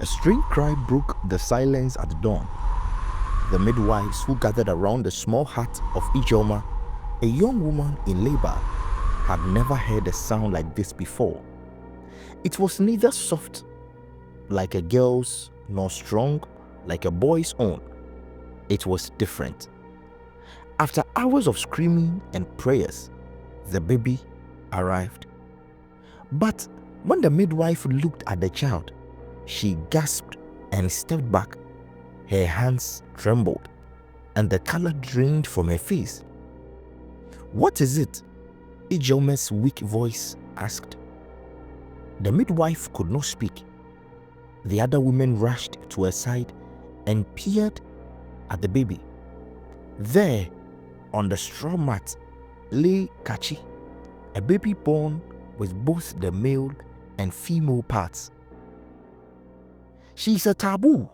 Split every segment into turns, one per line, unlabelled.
A strange cry broke the silence at dawn. The midwives who gathered around the small hut of Ijoma, a young woman in labor, had never heard a sound like this before. It was neither soft like a girl's nor strong like a boy's own. It was different. After hours of screaming and prayers, the baby arrived. But when the midwife looked at the child, she gasped and stepped back. Her hands trembled and the color drained from her face. "What is it?" Ijoma's weak voice asked. The midwife could not speak. The other women rushed to her side and peered at the baby. There, on the straw mat, lay Kachi, a baby born with both the male and female parts. "She is a taboo,"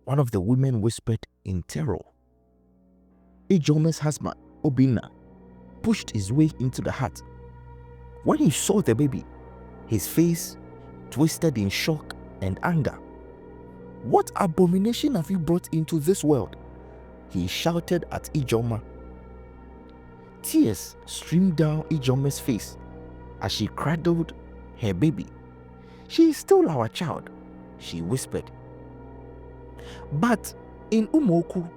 one of the women whispered in terror. Ijoma's husband, Obinna, pushed his way into the hut. When he saw the baby, his face twisted in shock and anger. "What abomination have you brought into this world?" he shouted at Ijoma. Tears streamed down Ijoma's face as she cradled her baby. "She is still our child," she whispered. But in Umoku,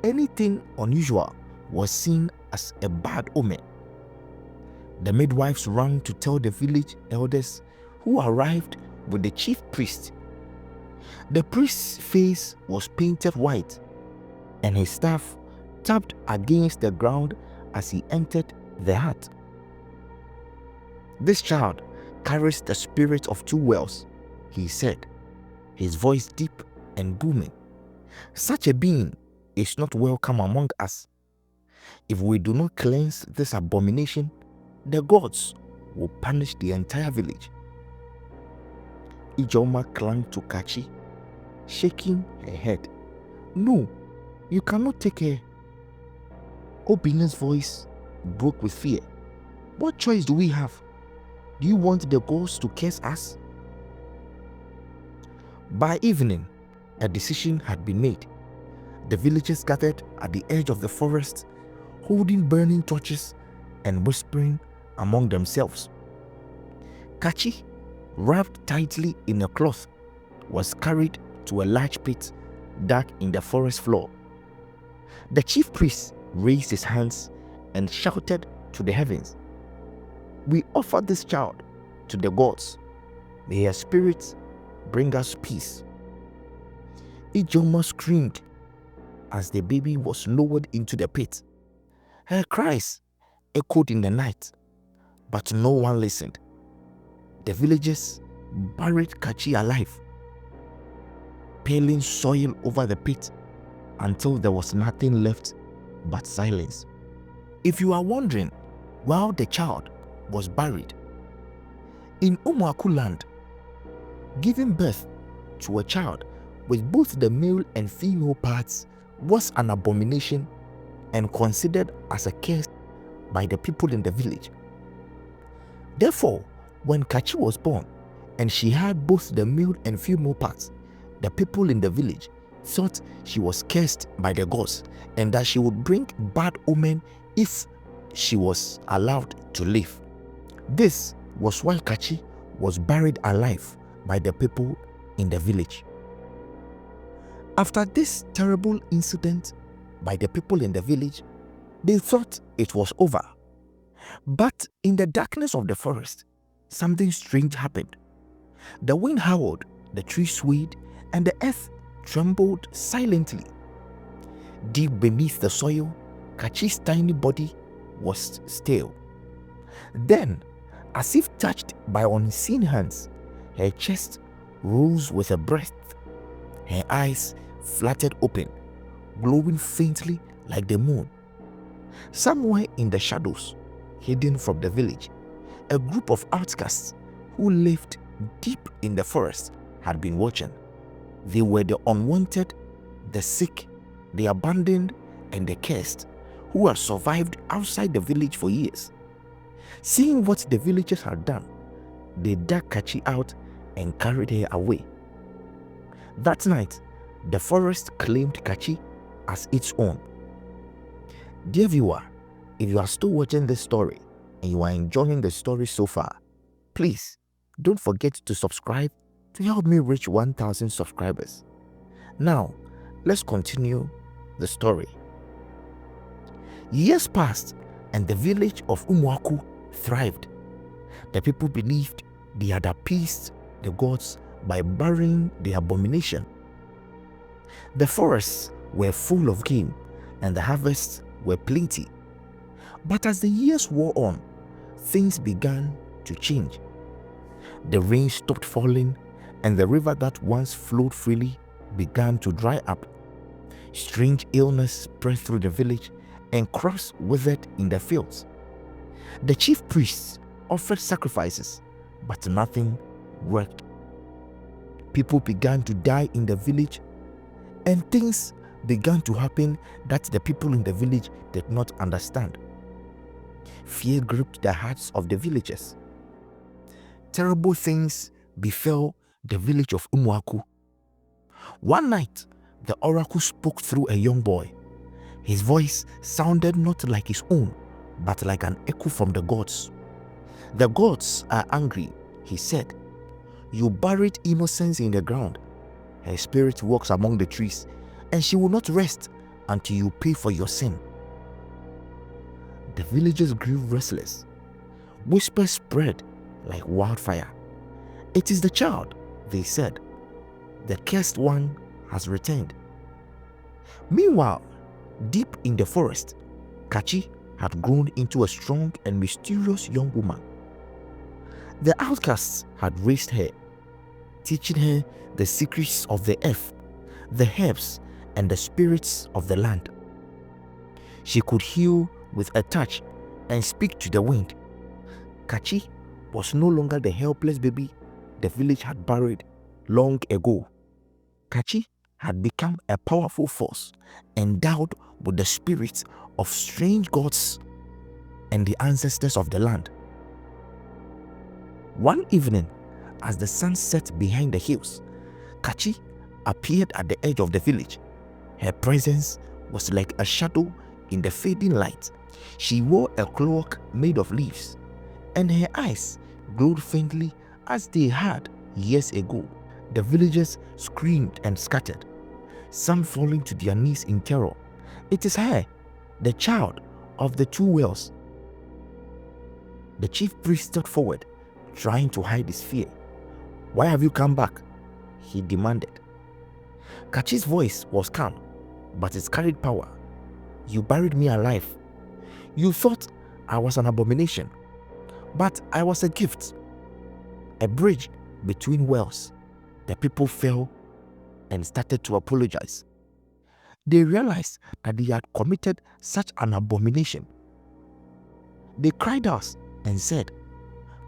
anything unusual was seen as a bad omen. The midwives ran to tell the village elders, who arrived with the chief priest. The priest's face was painted white, and his staff tapped against the ground as he entered the hut. "This child carries the spirit of two wells," he said, his voice deep and booming. "Such a being is not welcome among us. If we do not cleanse this abomination, the gods will punish the entire village." Ijoma clung to Kachi, shaking her head. "No, you cannot take her." Obina's voice broke with fear. "What choice do we have? Do you want the gods to curse us?" By evening, a decision had been made. The villagers gathered at the edge of the forest, holding burning torches and whispering among themselves. Kachi, wrapped tightly in a cloth, was carried to a large pit dug in the forest floor. The chief priest raised his hands and shouted to the heavens, "We offer this child to the gods. May her spirits bring us peace." Ijoma screamed as the baby was lowered into the pit. Her cries echoed in the night, but no one listened. The villagers buried Kachi alive, piling soil over the pit until there was nothing left but silence. If you are wondering where the child was buried, in Umuaku land, giving birth to a child with both the male and female parts was an abomination and considered as a curse by the people in the village. Therefore, when Kachi was born and she had both the male and female parts, the people in the village thought she was cursed by the gods and that she would bring bad omen if she was allowed to live. This was why Kachi was buried alive by the people in the village. After this terrible incident by the people in the village, they thought it was over. But in the darkness of the forest, something strange happened. The wind howled, the trees swayed, and the earth trembled silently. Deep beneath the soil, Kachi's tiny body was still. Then, as if touched by unseen hands, her chest rose with a breath. Her eyes fluttered open, glowing faintly like the moon. Somewhere in the shadows, hidden from the village, a group of outcasts who lived deep in the forest had been watching. They were the unwanted, the sick, the abandoned, and the cursed who had survived outside the village for years. Seeing what the villagers had done, they dug Kachi out and carried her away. That night, the forest claimed Kachi as its own. Dear viewer, if you are still watching this story and you are enjoying the story so far, please don't forget to subscribe to help me reach 1,000 subscribers. Now, let's continue the story. Years passed and the village of Umuaku thrived. The people believed they had appeased the gods by burying the abomination. The forests were full of game and the harvests were plenty. But as the years wore on, things began to change. The rain stopped falling and the river that once flowed freely began to dry up. Strange illness spread through the village and crops withered in the fields. The chief priests offered sacrifices, but nothing worked. People began to die in the village, and things began to happen that the people in the village did not understand. Fear gripped the hearts of the villagers. Terrible things befell the village of Umuaku. One night, the oracle spoke through a young boy. His voice sounded not like his own, but like an echo from the gods. The gods are angry, he said. You buried innocence in the ground. Her spirit walks among the trees, and she will not rest until you pay for your sin. The villagers grew restless. Whispers spread like wildfire. It is the child, they said. The cursed one has returned. Meanwhile, deep in the forest, Kachi had grown into a strong and mysterious young woman. The outcasts had raised her, teaching her the secrets of the earth, the herbs, and the spirits of the land. She could heal with a touch and speak to the wind. Kachi was no longer the helpless baby the village had buried long ago. Kachi had become a powerful force endowed with the spirits of strange gods and the ancestors of the land. One evening, as the sun set behind the hills, Kachi appeared at the edge of the village. Her presence was like a shadow in the fading light. She wore a cloak made of leaves, and her eyes glowed faintly as they had years ago. The villagers screamed and scattered, some falling to their knees in terror. It is her, the child of the two wells. The chief priest stepped forward, trying to hide his fear. Why have you come back? He demanded. Kachi's voice was calm, but it carried power. You buried me alive. You thought I was an abomination, but I was a gift, a bridge between worlds. The people fell and started to apologize. They realized that they had committed such an abomination. They cried out and said,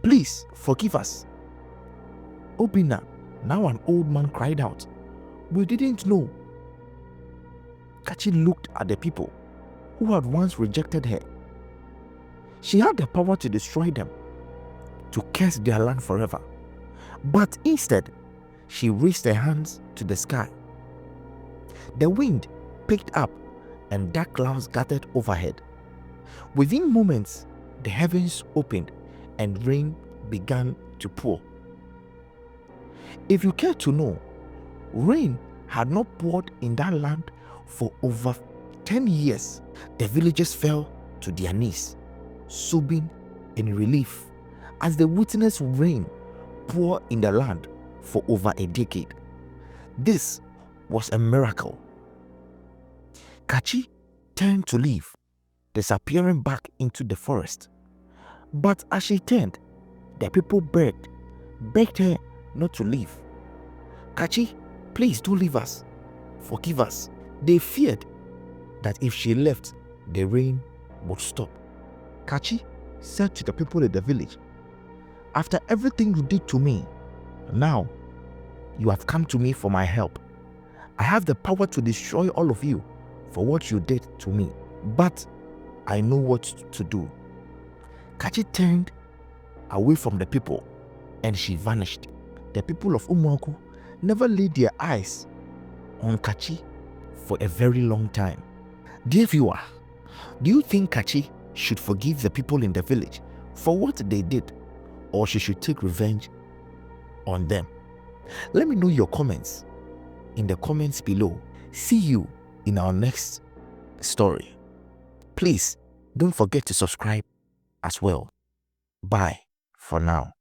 please forgive us. Obina, now an old man, cried out, we didn't know. Kachi looked at the people who had once rejected her. She had the power to destroy them, to curse their land forever. But instead, she raised her hands to the sky. The wind picked up and dark clouds gathered overhead. Within moments, the heavens opened and rain began to pour. If you care to know, rain had not poured in that land for over 10 years. The villagers fell to their knees, sobbing in relief as they witnessed rain pour in the land for over a decade. This was a miracle. Kachi turned to leave, disappearing back into the forest. But as she turned, the people begged her not to leave. Kachi, please don't leave us. Forgive us. They feared that if she left, the rain would stop. Kachi said to the people in the village, after everything you did to me, now you have come to me for my help. I have the power to destroy all of you for what you did to me, but I know what to do. Kachi turned away from the people and she vanished. The people of Umuaku never laid their eyes on Kachi for a very long time. Dear viewer, do you think Kachi should forgive the people in the village for what they did, or she should take revenge on them? Let me know your comments in the comments below. See you in our next story. Please don't forget to subscribe as well. Bye for now.